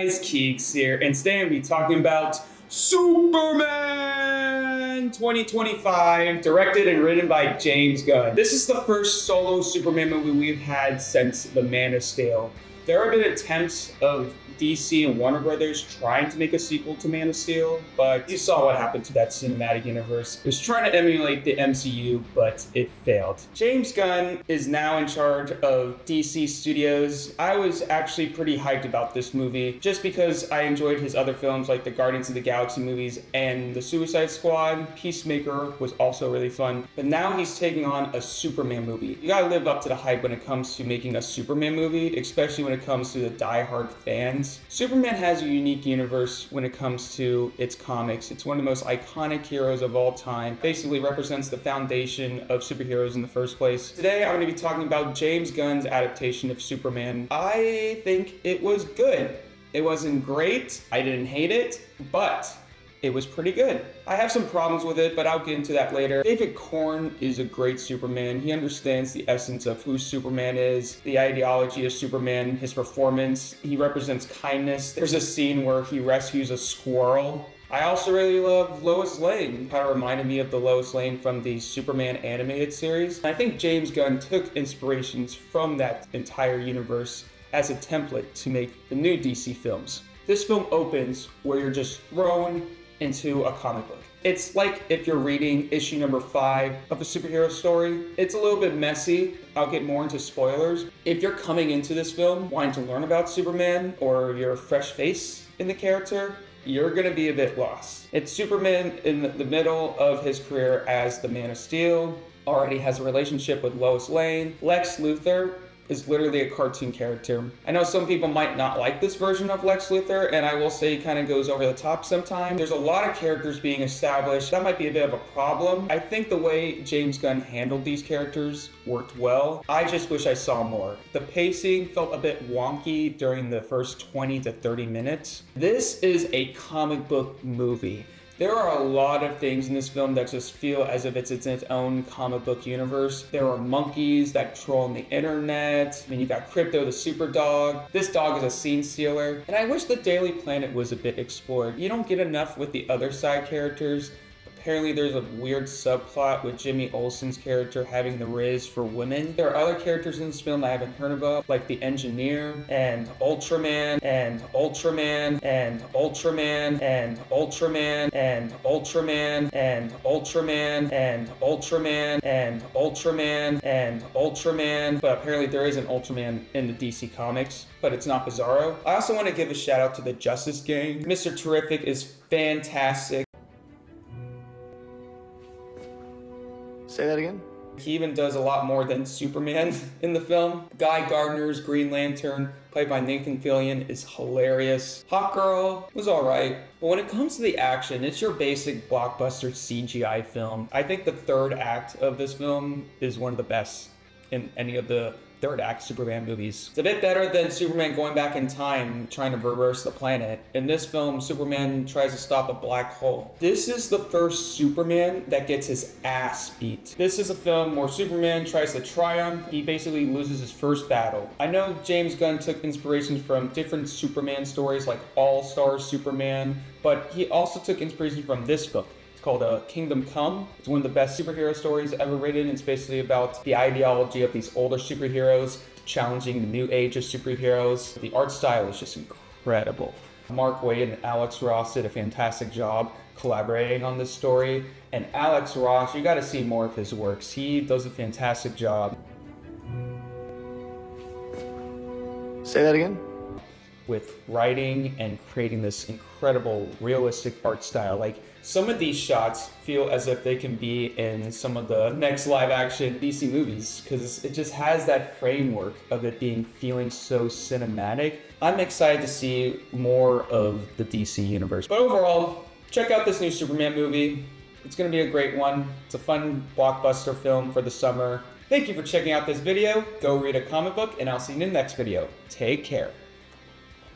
guys, Keeks here, and today I'll be talking about Superman 2025, directed and written by James Gunn. This is the first solo Superman movie we've had since The Man of Steel. There have been attempts of DC and Warner Brothers trying to make a sequel to Man of Steel, but you saw what happened to that cinematic universe. It was trying to emulate the MCU, but it failed. James Gunn is now in charge of DC Studios. I was actually pretty hyped about this movie just because I enjoyed his other films like the Guardians of the Galaxy movies and the Suicide Squad. Peacemaker was also really fun, but now he's taking on a Superman movie. You gotta live up to the hype when it comes to making a Superman movie, especially when it comes to the die-hard fans. Superman has a unique universe when it comes to its comics. It's one of the most iconic heroes of all time. Basically represents the foundation of superheroes in the first place. Today I'm going to be talking about James Gunn's adaptation of Superman. I think it was good. It wasn't great. I didn't hate it, but it was pretty good. I have some problems with it, but I'll get into that later. David Korn is a great Superman. He understands the essence of who Superman is, the ideology of Superman, his performance. He represents kindness. There's a scene where he rescues a squirrel. I also really love Lois Lane. Kind of reminded me of the Lois Lane from the Superman animated series. I think James Gunn took inspirations from that entire universe as a template to make the new DC films. This film opens where you're just thrown into a comic book. It's like if you're reading issue number 5 of a superhero story. It's a little bit messy. I'll get more into spoilers. If you're coming into this film wanting to learn about Superman, or you're a fresh face in the character, you're gonna be a bit lost. It's Superman in the middle of his career as the Man of Steel, already has a relationship with Lois Lane. Lex Luthor is literally a cartoon character. I know some people might not like this version of Lex Luthor, and I will say he kind of goes over the top sometimes. There's a lot of characters being established. That might be a bit of a problem. I think the way James Gunn handled these characters worked well. I just wish I saw more. The pacing felt a bit wonky during the first 20 to 30 minutes. This is a comic book movie. There are a lot of things in this film that just feel as if it's its own comic book universe. There are monkeys that troll on the internet. I mean, you got Crypto the super dog. This dog is a scene stealer. And I wish the Daily Planet was a bit explored. You don't get enough with the other side characters. Apparently there's a weird subplot with Jimmy Olsen's character having the Riz for women. There are other characters in this film I haven't heard about, like the Engineer, and Ultraman, and Ultraman, and Ultraman, and Ultraman, and Ultraman, and Ultraman, and Ultraman, and Ultraman, and Ultraman. But apparently there is an Ultraman in the DC Comics, but it's not Bizarro. I also want to give a shout out to the Justice Gang. Mr. Terrific is fantastic. Say that again? He even does a lot more than Superman in the film. Guy Gardner's Green Lantern, played by Nathan Fillion, is hilarious. Hawkgirl was alright. But when it comes to the action, it's your basic blockbuster CGI film. I think the third act of this film is one of the best in any of the third act Superman movies. It's a bit better than Superman going back in time trying to reverse the planet. In this film, Superman tries to stop a black hole. This is the first Superman that gets his ass beat. This is a film where Superman tries to triumph. He basically loses his first battle. I know James Gunn took inspirations from different Superman stories like All-Star Superman, but he also took inspiration from this book. It's called Kingdom Come. It's one of the best superhero stories ever written. It's basically about the ideology of these older superheroes challenging the new age of superheroes. The art style is just incredible. Mark Waid and Alex Ross did a fantastic job collaborating on this story. And Alex Ross, you gotta see more of his works. He does a fantastic job. Say that again? With writing and creating this incredible realistic art style. Like, some of these shots feel as if they can be in some of the next live action DC movies, because it just has that framework of it feeling so cinematic. I'm excited to see more of the DC universe. But overall, check out this new Superman movie. It's gonna be a great one. It's a fun blockbuster film for the summer. Thank you for checking out this video. Go read a comic book, and I'll see you in the next video. Take care.